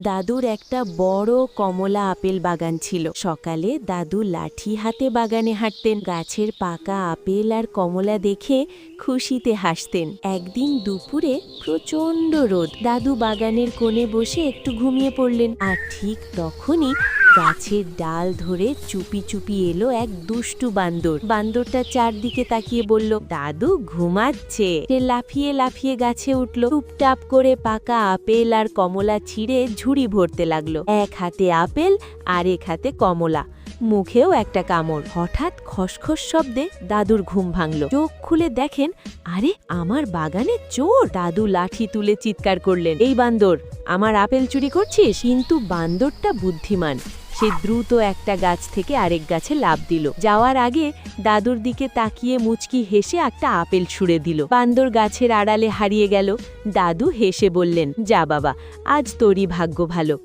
দাদুর একটা বড় কমলা আপেল বাগান ছিল। সকালে দাদু লাঠি হাতে বাগানে হাঁটতেন, গাছের পাকা আপেল আর কমলা দেখে খুশিতে হাসতেন। একদিন দুপুরে প্রচণ্ড রোদ, দাদু বাগানের কোণে বসে একটু ঘুমিয়ে পড়লেন। আর ঠিক তখনই গাছের ডাল ধরে চুপি চুপি এলো এক দুষ্টু বান্দর। বান্দরটা চারদিকে তাকিয়ে বলল, দাদু ঘুমাচ্ছে। সে লাফিয়ে লাফিয়ে গাছে উঠল, টুপটাপ করে পাকা আপেল আর কমলা ছিঁড়ে ঝুড়ি ভরতে লাগলো। এক হাতে আপেল আর এক হাতে কমলা, মুখেও একটা কামড়। হঠাৎ খসখস শব্দে দাদুর ঘুম ভাঙল। চোখ খুলে দেখেন, আরে আমার বাগানে চোর! দাদু লাঠি তুলে চিৎকার করলেন, এই বান্দর, আমার আপেল চুরি করছিস? কিন্তু বান্দরটা বুদ্ধিমান, সে দ্রুত একটা গাছ থেকে আরেক গাছে লাফ দিল। যাওয়ার আগে দাদুর দিকে তাকিয়ে মুচকি হেসে একটা আপেল ছুঁড়ে দিল। বান্দর গাছের আড়ালে হারিয়ে গেল। দাদু হেসে বললেন, যা বাবা, আজ তোরই ভাগ্য ভালো।